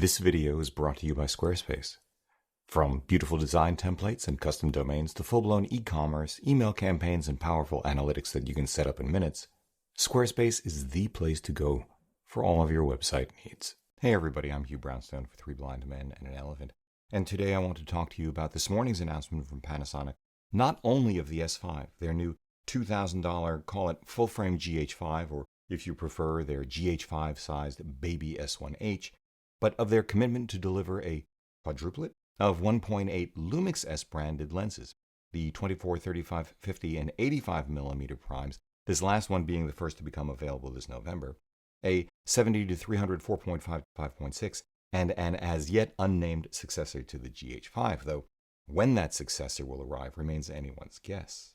This video is brought to you by Squarespace. From beautiful design templates and custom domains to full-blown e-commerce, email campaigns, and powerful analytics that you can set up in minutes, Squarespace is the place to go for all of your website needs. Hey everybody, I'm Hugh Brownstone for Three Blind Men and an Elephant, and today I want to talk to you about this morning's announcement from Panasonic, not only of the S5, their new $2,000, call it full-frame GH5, or if you prefer, their GH5-sized baby S1H, but of their commitment to deliver a quadruplet of 1.8 Lumix S-branded lenses, the 24, 35, 50, and 85mm primes, this last one being the first to become available this November, a 70 to 300 4.5 5.6, and an as-yet unnamed successor to the GH5, though when that successor will arrive remains anyone's guess.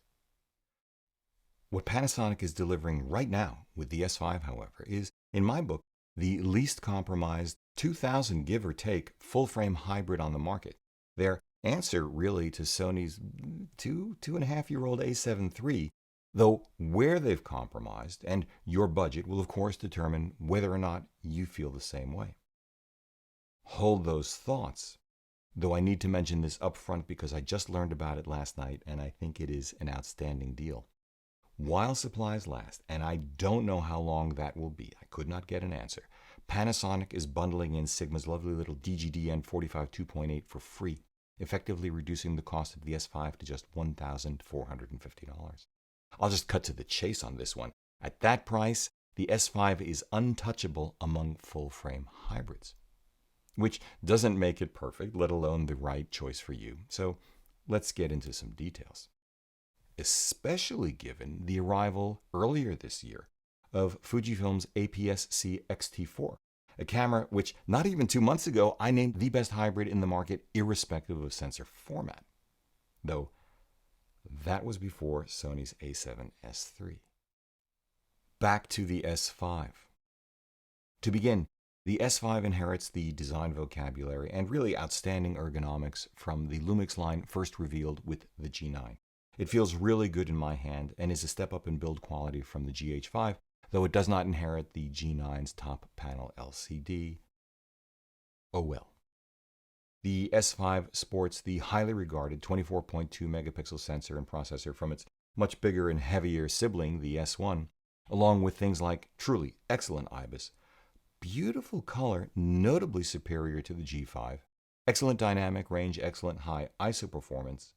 What Panasonic is delivering right now with the S5, however, is, in my book, the least compromised 2000 give or take full-frame hybrid on the market. Their answer really to Sony's 2.5-year-old A7 III, though where they've compromised and your budget will of course determine whether or not you feel the same way. Hold those thoughts, though I need to mention this up front because I just learned about it last night and I think it is an outstanding deal. While supplies last, and I don't know how long that will be, I could not get an answer, Panasonic is bundling in Sigma's lovely little DGDN 45 2.8 for free, effectively reducing the cost of the S5 to just $1,450. I'll just cut to the chase on this one. At that price, the S5 is untouchable among full-frame hybrids, which doesn't make it perfect, let alone the right choice for you. So let's get into some details, especially given the arrival earlier this year of Fujifilm's APS-C X-T4, a camera which not even 2 months ago I named the best hybrid in the market irrespective of sensor format, though that was before Sony's A7S III. Back to the S5. To begin, the S5 inherits the design vocabulary and really outstanding ergonomics from the Lumix line first revealed with the G9. It feels really good in my hand and is a step up in build quality from the GH5, though it does not inherit the G9's top panel LCD. Oh well. The S5 sports the highly regarded 24.2 megapixel sensor and processor from its much bigger and heavier sibling, the S1, along with things like truly excellent Ibis, beautiful color, notably superior to the G5, excellent dynamic range, excellent high ISO performance,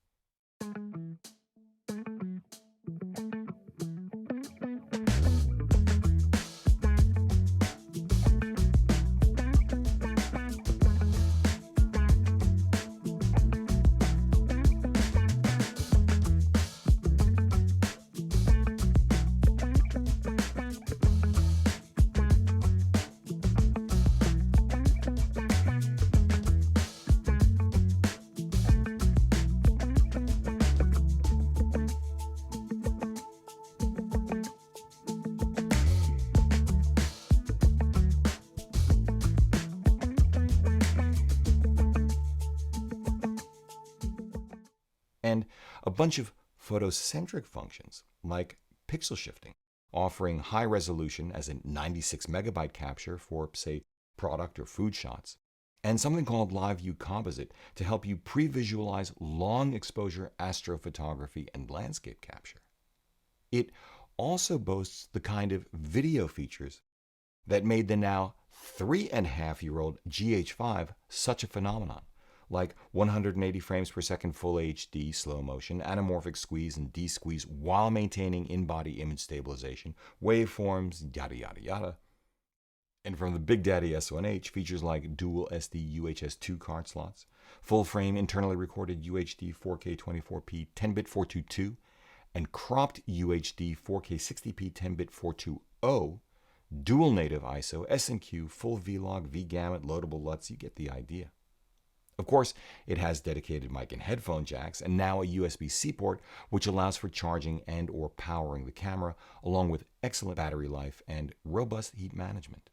and a bunch of photocentric functions like pixel shifting, offering high resolution as in 96 megabyte capture for, say, product or food shots, and something called Live View Composite to help you pre-visualize long exposure astrophotography and landscape capture. It also boasts the kind of video features that made the now 3.5-year-old GH5 such a phenomenon, like 180 frames per second full HD slow motion, anamorphic squeeze and de-squeeze while maintaining in-body image stabilization, waveforms, yada yada yada. And from the Big Daddy S1H, features like dual SD UHS-2 card slots, full-frame internally recorded UHD 4K 24p 10-bit 422, and cropped UHD 4K 60p 10-bit 420, dual native ISO, S&Q, full V-Log, V-Gamut, loadable LUTs, you get the idea. Of course, it has dedicated mic and headphone jacks, and now a USB-C port, which allows for charging and or powering the camera, along with excellent battery life and robust heat management.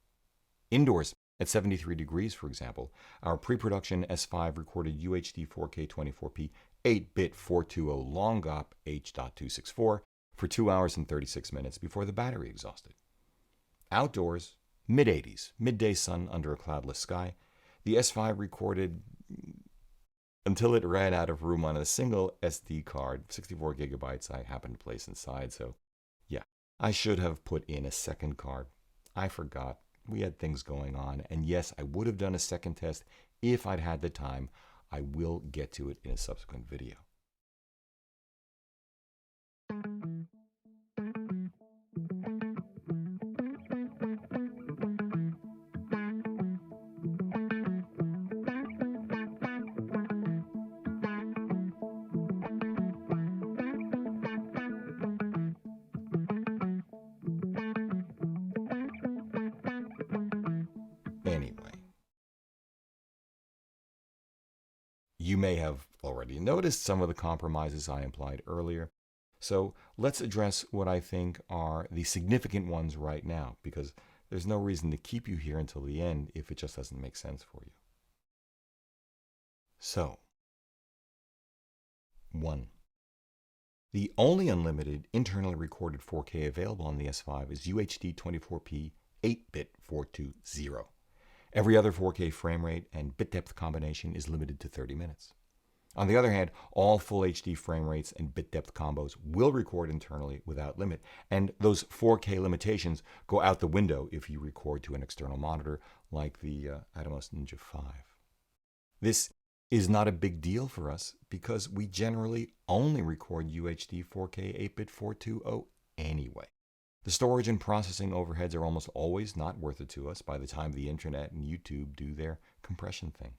Indoors, at 73 degrees, for example, our pre-production S5 recorded UHD 4K 24p 8-bit 420 long GOP H.264 for 2 hours and 36 minutes before the battery exhausted. Outdoors, mid-80s, midday sun under a cloudless sky, The S5 recorded until it ran out of room on a single SD card, 64 gigabytes I happened to place inside. So yeah, I should have put in a second card. I forgot. We had things going on. And yes, I would have done a second test if I'd had the time. I will get to it in a subsequent video. Anyway, you may have already noticed some of the compromises I implied earlier. So let's address what I think are the significant ones right now, because there's no reason to keep you here until the end if it just doesn't make sense for you. So, 1. The only unlimited internally recorded 4K available on the S5 is UHD 24p 8-bit 420. Every other 4K frame rate and bit depth combination is limited to 30 minutes. On the other hand, all full HD frame rates and bit depth combos will record internally without limit, and those 4K limitations go out the window if you record to an external monitor like the Atomos Ninja 5. This is not a big deal for us because we generally only record UHD 4K 8-bit 420 anyway. The storage and processing overheads are almost always not worth it to us by the time the internet and YouTube do their compression thing.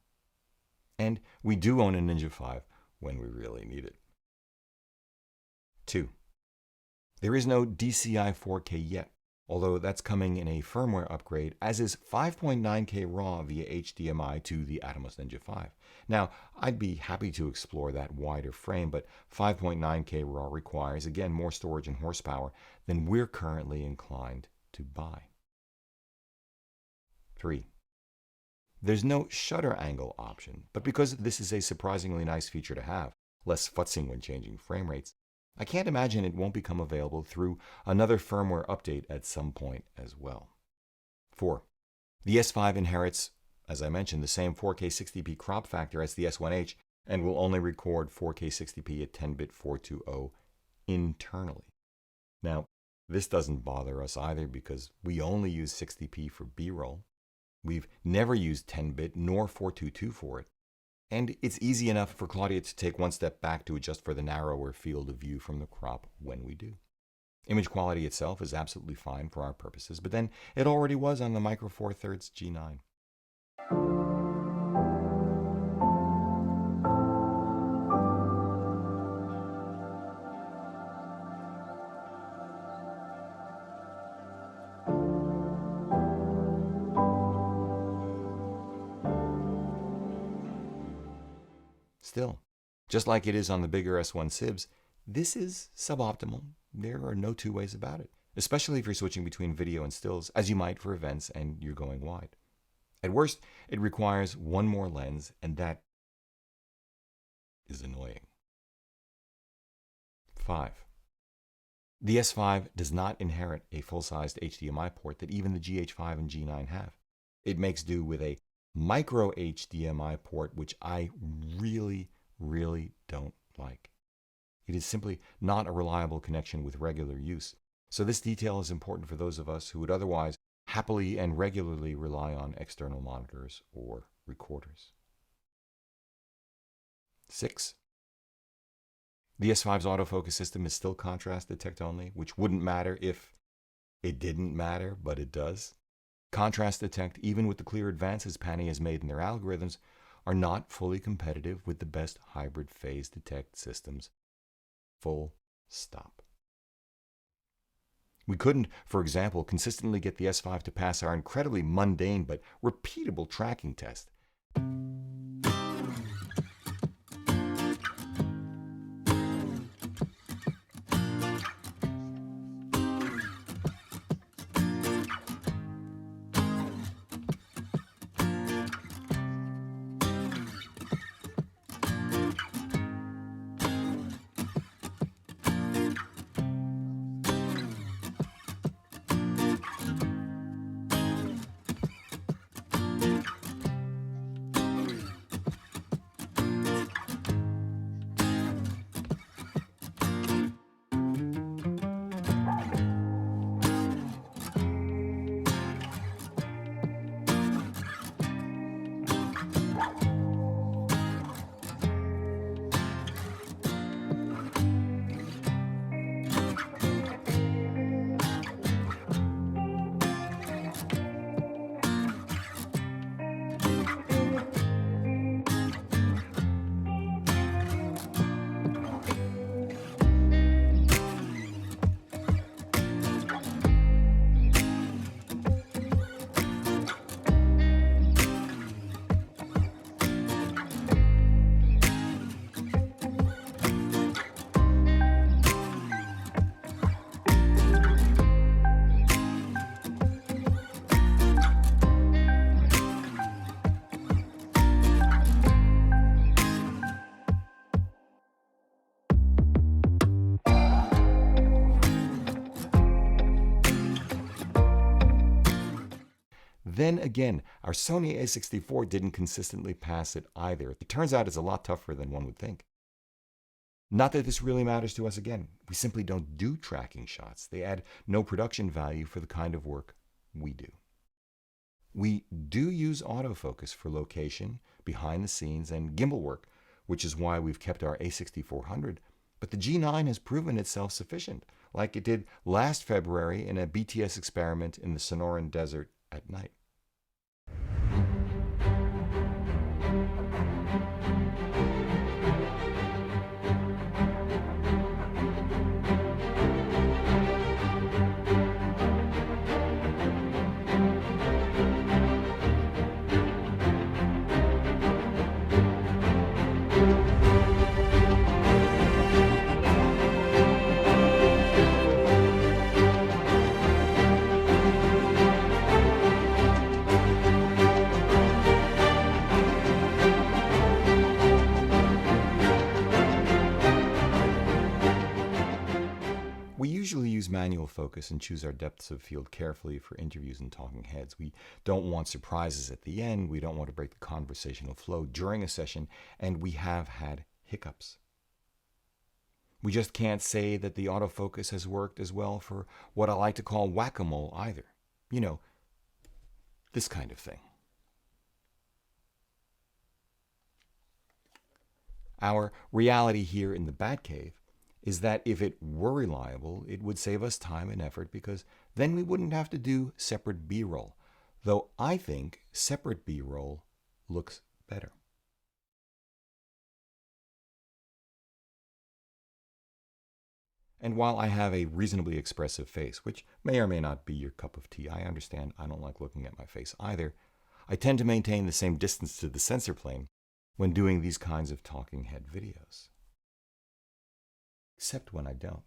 And we do own a Ninja 5 when we really need it. 2. There is no DCI 4K yet, although that's coming in a firmware upgrade, as is 5.9K RAW via HDMI to the Atomos Ninja 5. Now, I'd be happy to explore that wider frame, but 5.9K RAW requires, again, more storage and horsepower than we're currently inclined to buy. 3. There's no shutter angle option, but because this is a surprisingly nice feature to have, less futzing when changing frame rates, I can't imagine it won't become available through another firmware update at some point as well. 4. The S5 inherits, as I mentioned, the same 4K 60p crop factor as the S1H and will only record 4K 60p at 10-bit 420 internally. Now, this doesn't bother us either because we only use 60p for B-roll. We've never used 10-bit nor 422 for it. And it's easy enough for Claudia to take one step back to adjust for the narrower field of view from the crop when we do. Image quality itself is absolutely fine for our purposes, but then it already was on the Micro Four Thirds G9. Still, just like it is on the bigger S1 SIBs, this is suboptimal. There are no two ways about it, especially if you're switching between video and stills, as you might for events and you're going wide. At worst, it requires one more lens, and that is annoying. 5. The S5 does not inherit a full-sized HDMI port that even the GH5 and G9 have. It makes do with a micro HDMI port, which I really don't like. It is simply not a reliable connection with regular use. So this detail is important for those of us who would otherwise happily and regularly rely on external monitors or recorders. 6. The S5's autofocus system is still contrast detect only, which wouldn't matter if it didn't matter, but it does. Contrast detect, even with the clear advances Pani has made in their algorithms, are not fully competitive with the best hybrid phase detect systems. Full stop. We couldn't, for example, consistently get the S5 to pass our incredibly mundane but repeatable tracking test. Then again, our Sony a64 didn't consistently pass it either. It turns out it's a lot tougher than one would think. Not that this really matters to us again. We simply don't do tracking shots. They add no production value for the kind of work we do. We do use autofocus for location, behind the scenes, and gimbal work, which is why we've kept our a6400, but the G9 has proven itself sufficient, like it did last February in a BTS experiment in the Sonoran Desert at night. We usually use manual focus and choose our depths of field carefully for interviews and talking heads. We don't want surprises at the end, we don't want to break the conversational flow during a session, and we have had hiccups. We just can't say that the autofocus has worked as well for what I like to call whack-a-mole either. You know, this kind of thing. Our reality here in the Batcave is that if it were reliable, it would save us time and effort because then we wouldn't have to do separate B-roll, though I think separate B-roll looks better. And while I have a reasonably expressive face, which may or may not be your cup of tea, I understand I don't like looking at my face either, I tend to maintain the same distance to the sensor plane when doing these kinds of talking head videos. Except when I don't.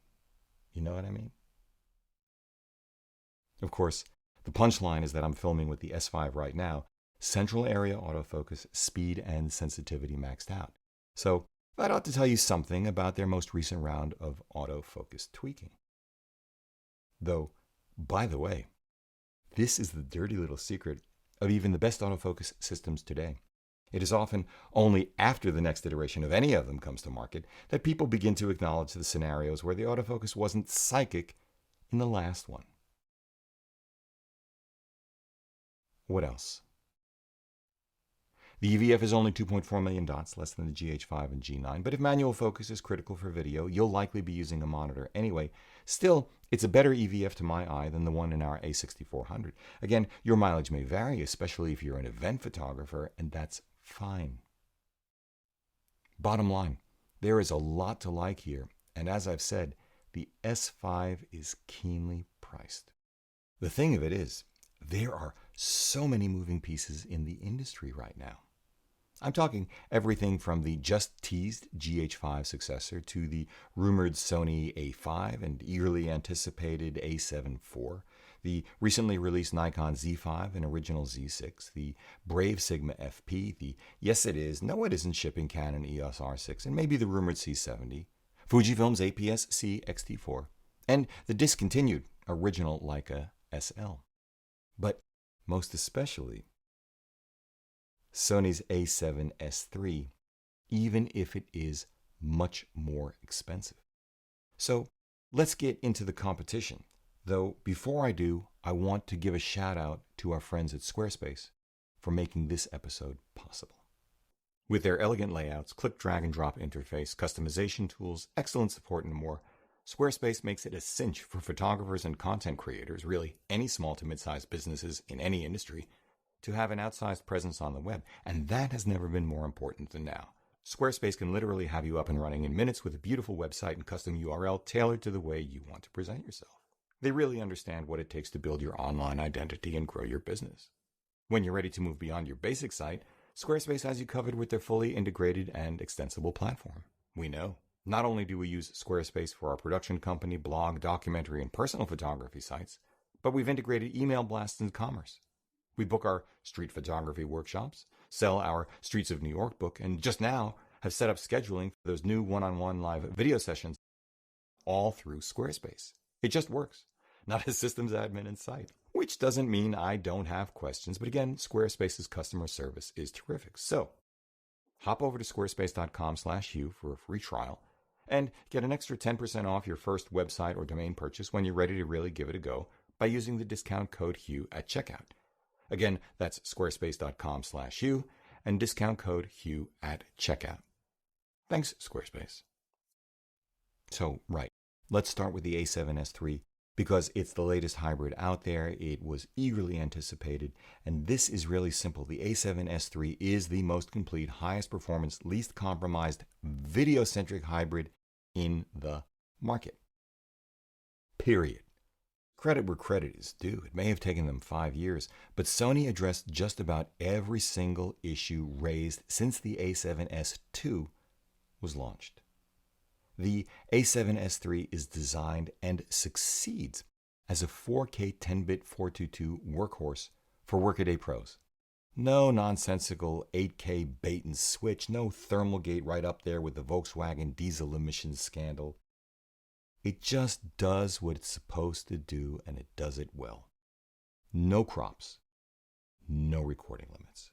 You know what I mean? Of course, the punchline is that I'm filming with the S5 right now, central area autofocus, speed, and sensitivity maxed out. So that ought to tell you something about their most recent round of autofocus tweaking. Though, by the way, this is the dirty little secret of even the best autofocus systems today. It is often only after the next iteration of any of them comes to market that people begin to acknowledge the scenarios where the autofocus wasn't psychic in the last one. What else? The EVF is only 2.4 million dots, less than the GH5 and G9, but if manual focus is critical for video, you'll likely be using a monitor anyway. Still, it's a better EVF to my eye than the one in our a6400. Again, your mileage may vary, especially if you're an event photographer, and that's fine. Bottom line, there is a lot to like here, and as I've said, the S5 is keenly priced. The thing of it is, there are so many moving pieces in the industry right now. I'm talking everything from the just-teased GH5 successor to the rumored Sony A5 and eagerly anticipated A7 IV, the recently released Nikon Z5 and original Z6, the Brave Sigma FP, the yes it is, no it isn't shipping Canon EOS R6, and maybe the rumored C70, Fujifilm's APS-C X-T4, and the discontinued original Leica SL. But most especially, Sony's A7S III, even if it is much more expensive. So let's get into the competition. Though before I do, I want to give a shout out to our friends at Squarespace for making this episode possible. With their elegant layouts, click, drag, and drop interface, customization tools, excellent support, and more, Squarespace makes it a cinch for photographers and content creators, really any small to mid-sized businesses in any industry, to have an outsized presence on the web, and that has never been more important than now. Squarespace can literally have you up and running in minutes with a beautiful website and custom URL tailored to the way you want to present yourself. They really understand what it takes to build your online identity and grow your business. When you're ready to move beyond your basic site, Squarespace has you covered with their fully integrated and extensible platform. We know. Not only do we use Squarespace for our production company, blog, documentary, and personal photography sites, but we've integrated email blasts and commerce. We book our street photography workshops, sell our Streets of New York book, and just now have set up scheduling for those new one-on-one live video sessions all through Squarespace. It just works. Not a systems admin in sight. which doesn't mean I don't have questions, but again, Squarespace's customer service is terrific. So hop over to squarespace.com/Hugh for a free trial and get an extra 10% off your first website or domain purchase when you're ready to really give it a go by using the discount code Hugh at checkout. Again, that's squarespace.com/Hugh and discount code Hugh at checkout. Thanks, Squarespace. So, right, let's start with the A7S III because it's the latest hybrid out there. It was eagerly anticipated, and this is really simple. The A7S III is the most complete, highest performance, least compromised, video-centric hybrid in the market. Period. Credit where credit is due. It may have taken them 5 years, but Sony addressed just about every single issue raised since the A7S II was launched. The A7S III is designed and succeeds as a 4K 10-bit 422 workhorse for workaday pros. No nonsensical 8K bait and switch, no thermal gate right up there with the Volkswagen diesel emissions scandal. It just does what it's supposed to do, and it does it well. No crops, no recording limits.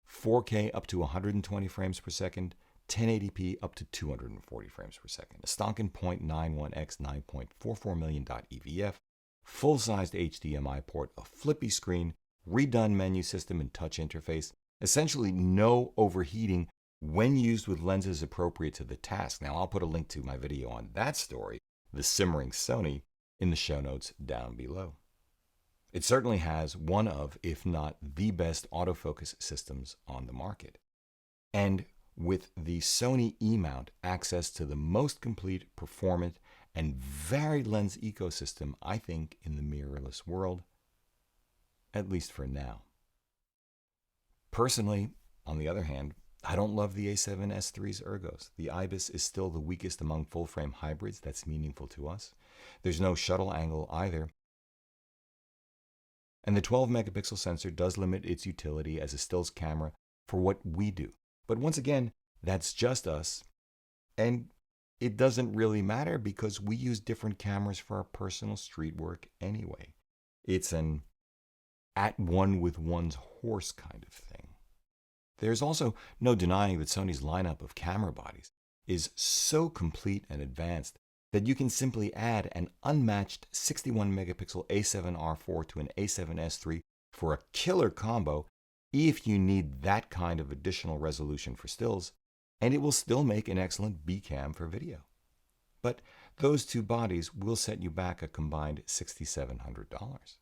4K up to 120 frames per second, 1080p up to 240 frames per second. A stonking 0.91x 9.44 million .EVF, full-sized HDMI port, a flippy screen, redone menu system and touch interface, essentially no overheating when used with lenses appropriate to the task. Now, I'll put a link to my video on that story, The Simmering Sony, in the show notes down below. It certainly has one of, if not the best autofocus systems on the market. And with the Sony E-mount, access to the most complete, performant, and varied lens ecosystem, I think, in the mirrorless world, at least for now. Personally, on the other hand, I don't love the A7S III's ergos. The Ibis is still the weakest among full-frame hybrids that's meaningful to us. There's no shuttle angle either. And the 12-megapixel sensor does limit its utility as a stills camera for what we do. But once again, that's just us. And it doesn't really matter because we use different cameras for our personal street work anyway. It's an at one with one's horse kind of thing. There's also no denying that Sony's lineup of camera bodies is so complete and advanced that you can simply add an unmatched 61-megapixel A7R4 to an A7S III for a killer combo if you need that kind of additional resolution for stills, and it will still make an excellent B-cam for video. But those two bodies will set you back a combined $6,700.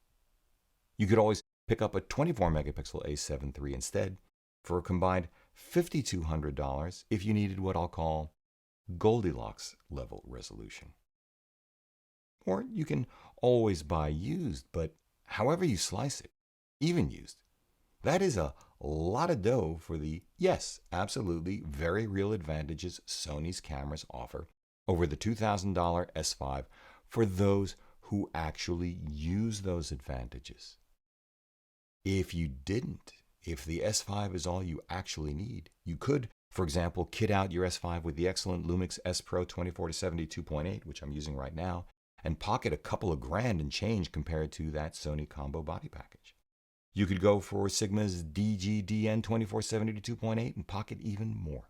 You could always pick up a 24-megapixel A7 III instead for a combined $5,200 if you needed what I'll call Goldilocks level resolution. Or you can always buy used, but however you slice it, even used, that is a lot of dough for the, yes, absolutely very real advantages Sony's cameras offer over the $2,000 S5 for those who actually use those advantages. If you didn't, if the S5 is all you actually need, you could, for example, kit out your S5 with the excellent Lumix S Pro 24-70 2.8, which I'm using right now, and pocket a couple of grand and change compared to that Sony combo body package. You could go for Sigma's DG-DN 24-70 2.8 and pocket even more.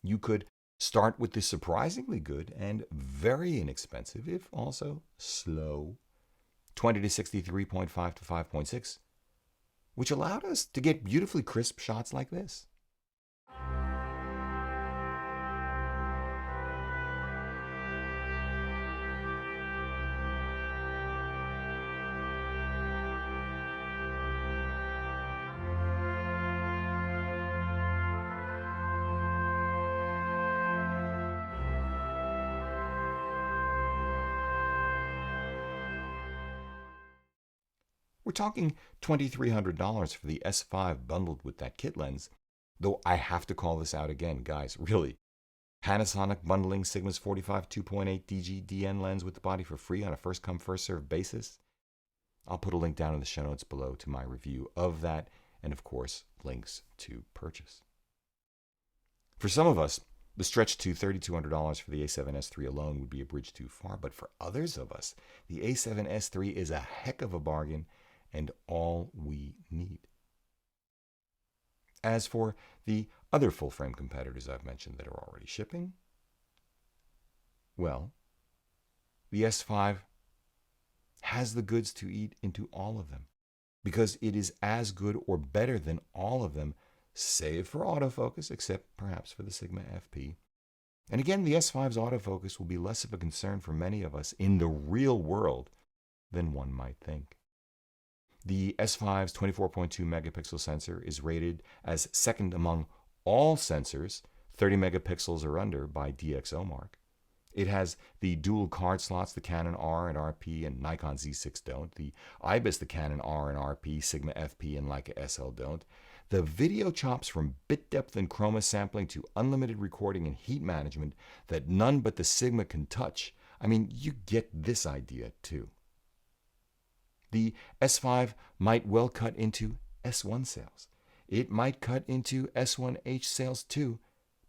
You could start with the surprisingly good and very inexpensive, if also slow, 20-63.5 to 5.6, which allowed us to get beautifully crisp shots like this. We're talking $2,300 for the S5 bundled with that kit lens, though I have to call this out again, guys, really. Panasonic bundling Sigma's 45 2.8 DG-DN lens with the body for free on a first-come, first-served basis? I'll put a link down in the show notes below to my review of that, and of course, links to purchase. For some of us, the stretch to $3,200 for the A7S III alone would be a bridge too far, but for others of us, the A7S III is a heck of a bargain and all we need. As for the other full-frame competitors I've mentioned that are already shipping, well, the S5 has the goods to eat into all of them because it is as good or better than all of them, save for autofocus, except perhaps for the Sigma FP. And again, the S5's autofocus will be less of a concern for many of us in the real world than one might think. The S5's 24.2 megapixel sensor is rated as second among all sensors 30 megapixels or under by DxOMark. It has the dual card slots the Canon R and RP and Nikon Z6 don't. The Ibis the Canon R and RP, Sigma FP, and Leica SL don't. The video chops from bit depth and chroma sampling to unlimited recording and heat management that none but the Sigma can touch. I mean, you get this idea too. The S5 might well cut into S1 sales. It might cut into S1H sales too,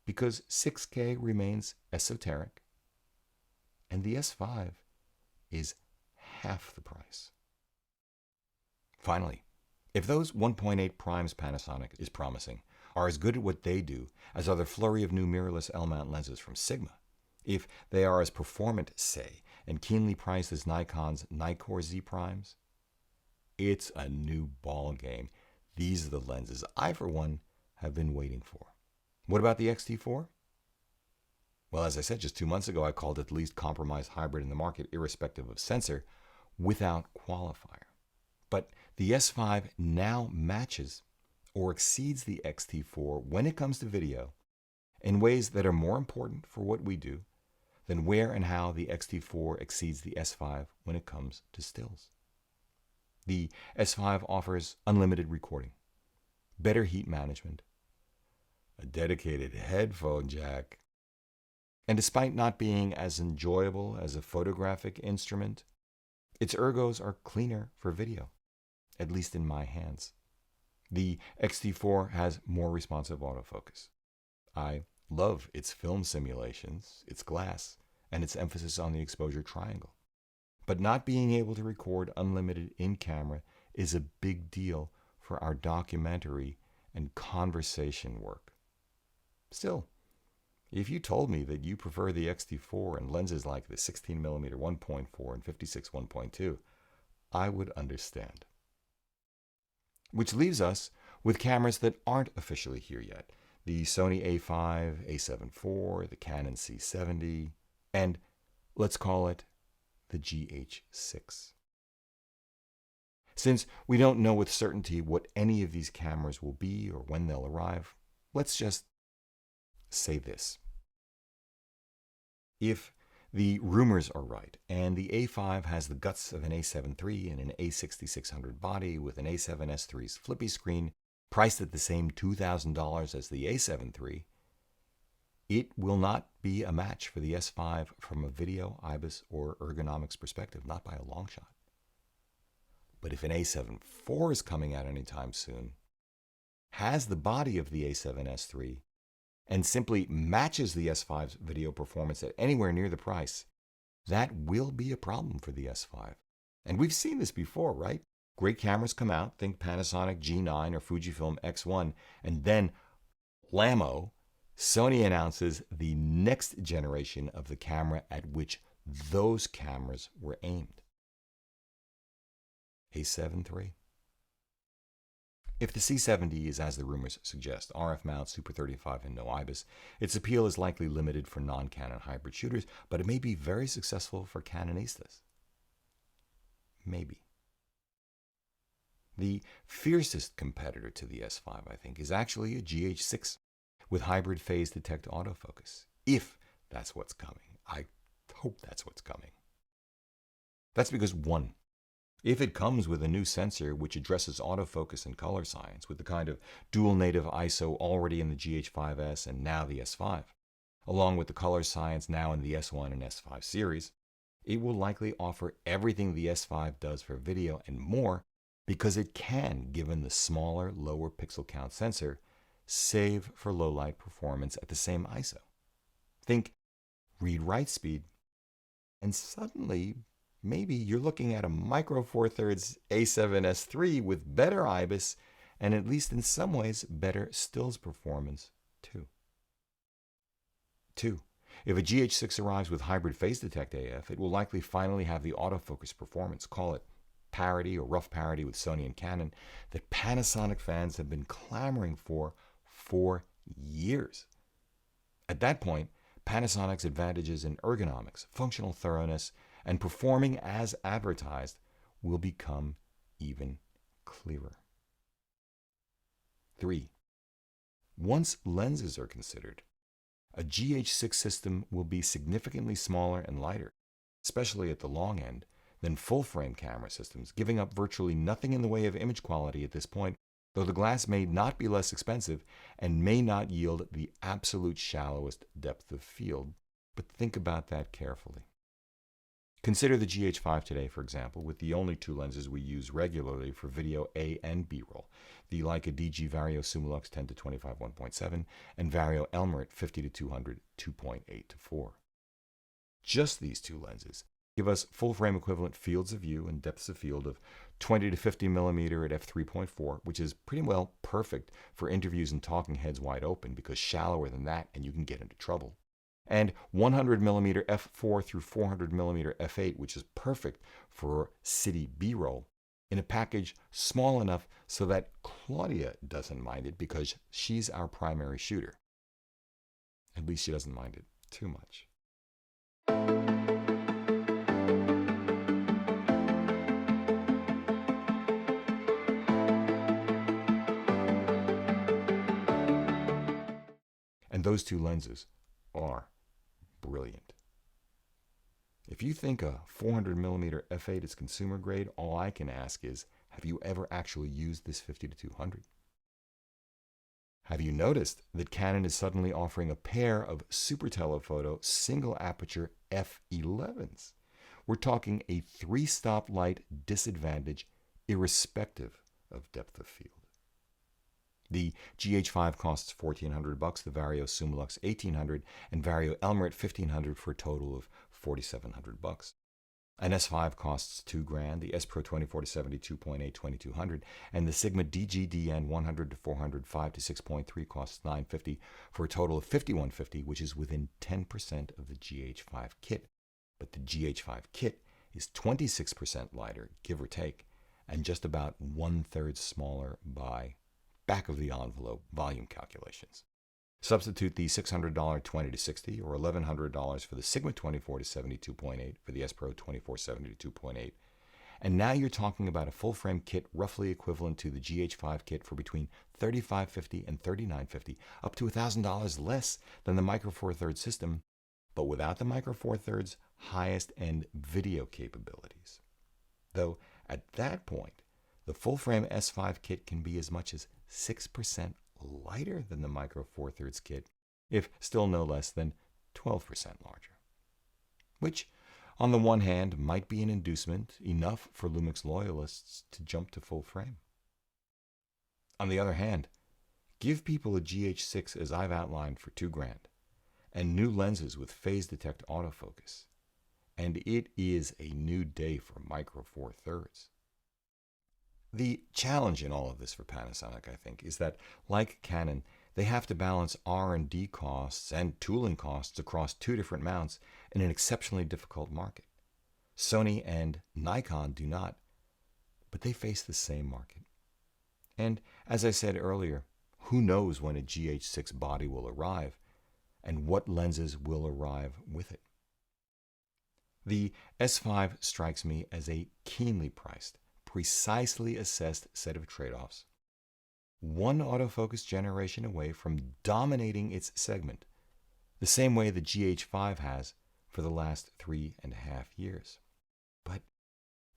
because 6K remains esoteric. And the S5 is half the price. Finally, if those 1.8 primes Panasonic is promising are as good at what they do as are the flurry of new mirrorless L-mount lenses from Sigma, if they are as performant, say, and keenly priced as Nikon's Nikkor Z primes, it's a new ball game. These are the lenses I, for one, have been waiting for. What about the X-T4? Well, as I said just 2 months ago, I called it the least compromised hybrid in the market, irrespective of sensor, without qualifier. But the S5 now matches or exceeds the X-T4 when it comes to video in ways that are more important for what we do than where and how the X-T4 exceeds the S5 when it comes to stills. The S5 offers unlimited recording, better heat management, a dedicated headphone jack, and despite not being as enjoyable as a photographic instrument, its ergos are cleaner for video, at least in my hands. The X-T4 has more responsive autofocus. I love its film simulations, its glass, and its emphasis on the exposure triangle. But not being able to record unlimited in-camera is a big deal for our documentary and conversation work. Still, if you told me that you prefer the X-T4 and lenses like the 16mm 1.4 and 56 1.2, I would understand. Which leaves us with cameras that aren't officially here yet. The Sony A5, A7 IV, the Canon C70, and let's call it the GH6. Since we don't know with certainty what any of these cameras will be or when they'll arrive, let's just say this. If the rumors are right, and the A5 has the guts of an A7 III and an A6600 body with an A7S III's flippy screen priced at the same $2,000 as the A7 III, it will not be a match for the S5 from a video, Ibis, or ergonomics perspective, not by a long shot. But if an A7 IV is coming out anytime soon, has the body of the A7S III, and simply matches the S5's video performance at anywhere near the price, that will be a problem for the S5. And we've seen this before, right? Great cameras come out, think Panasonic G9 or Fujifilm X1, and then blammo, Sony announces the next generation of the camera at which those cameras were aimed. A7 III. If the C70 is as the rumors suggest, RF mount, Super 35, and no Ibis, its appeal is likely limited for non-Canon hybrid shooters, but it may be very successful for Canonistas. Maybe. The fiercest competitor to the S5, I think, is actually a GH6 with hybrid phase detect autofocus, if that's what's coming. I hope that's what's coming. That's because, one, if it comes with a new sensor which addresses autofocus and color science with the kind of dual native ISO already in the GH5S and now the S5, along with the color science now in the S1 and S5 series, it will likely offer everything the S5 does for video and more because it can, given the smaller, lower pixel count sensor, save for low light performance at the same ISO. Think read-write speed, and suddenly maybe you're looking at a Micro Four Thirds A7S III with better Ibis and at least in some ways better stills performance too. 2. If a GH6 arrives with hybrid phase detect AF, it will likely finally have the autofocus performance, call it parity or rough parity with Sony and Canon, that Panasonic fans have been clamoring for years. At that point, Panasonic's advantages in ergonomics, functional thoroughness, and performing as advertised will become even clearer. 3. Once lenses are considered, a GH6 system will be significantly smaller and lighter, especially at the long end, than full-frame camera systems, giving up virtually nothing in the way of image quality at this point, though the glass may not be less expensive and may not yield the absolute shallowest depth of field. But think about that carefully. Consider the GH5 today, for example, with the only two lenses we use regularly for video A and B-roll, the Leica DG Vario Sumilux 10-25 1.7 and Vario Elmarit 50-200 2.8-4. Just these two lenses give us full-frame equivalent fields of view and depths of field of 20 to 50 millimeter at f3.4, which is pretty well perfect for interviews and talking heads wide open, because shallower than that and you can get into trouble. And 100 millimeter f4 through 400 millimeter f8, which is perfect for city B-roll, in a package small enough so that Claudia doesn't mind it because she's our primary shooter. At least she doesn't mind it too much. And those two lenses are brilliant. If you think a 400 millimeter f8 is consumer grade, all I can ask is, have you ever actually used this 50-200? Have you noticed that Canon is suddenly offering a pair of super telephoto single aperture f11s? We're talking a 3-stop light disadvantage irrespective of depth of field. The GH5 costs $1,400, the Vario Sumilux $1,800, and Vario Elmarit $1,500 for a total of $4,700. An S5 costs $2,000, the S Pro 24-70 2.8 $2,200, and the Sigma DG-DN 100-400 5-6.3 costs $950 for a total of $5,150, which is within 10% of the GH5 kit. But the GH5 kit is 26% lighter, give or take, and just about 1/3 smaller by back of the envelope volume calculations. Substitute the $600 20-60 or $1,100 for the Sigma 24-70 2.8 for the S Pro 24-70 2.8, and now you're talking about a full-frame kit roughly equivalent to the GH5 kit for between $3,550 and $3,950, up to $1,000 less than the Micro Four Thirds system, but without the Micro Four Thirds highest-end video capabilities. Though at that point, the full-frame S5 kit can be as much as 6% lighter than the Micro Four Thirds kit, if still no less than 12% larger. Which, on the one hand, might be an inducement enough for Lumix loyalists to jump to full frame. On the other hand, give people a GH6 as I've outlined for $2,000, and new lenses with phase detect autofocus, and it is a new day for Micro Four Thirds. The challenge in all of this for Panasonic, I think, is that, like Canon, they have to balance R&D costs and tooling costs across two different mounts in an exceptionally difficult market. Sony and Nikon do not, but they face the same market. And as I said earlier, who knows when a GH6 body will arrive and what lenses will arrive with it. The S5 strikes me as a keenly priced, precisely assessed set of trade-offs, one autofocus generation away from dominating its segment, the same way the GH5 has for the last 3.5 years. But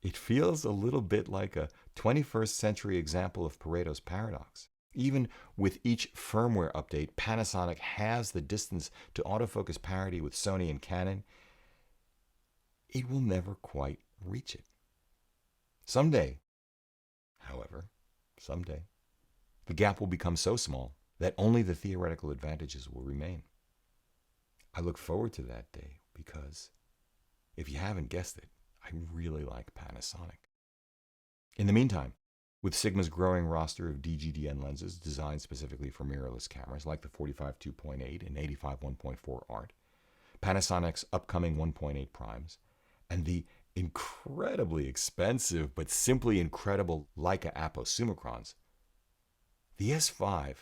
it feels a little bit like a 21st century example of Pareto's paradox. Even with each firmware update, Panasonic halves the distance to autofocus parity with Sony and Canon. It will never quite reach it. Someday, however, the gap will become so small that only the theoretical advantages will remain. I look forward to that day because, if you haven't guessed it, I really like Panasonic. In the meantime, with Sigma's growing roster of DGDN lenses designed specifically for mirrorless cameras like the 45 2.8 and 85 1.4 ART, Panasonic's upcoming 1.8 primes, and the incredibly expensive but simply incredible Leica Apo Summicrons, the S5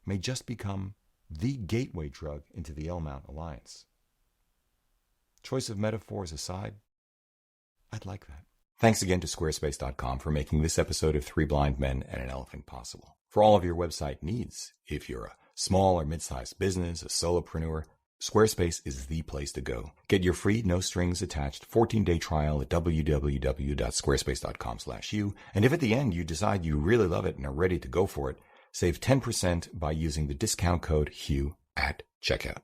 may just become the gateway drug into the L-mount alliance. Choice of metaphors aside, I'd like that. Thanks again to Squarespace.com for making this episode of Three Blind Men and an Elephant possible. For all of your website needs, if you're a small or mid-sized business, a solopreneur, Squarespace is the place to go. Get your free, no-strings-attached 14-day trial at www.squarespace.com/u. And if at the end you decide you really love it and are ready to go for it, save 10% by using the discount code HUGH at checkout.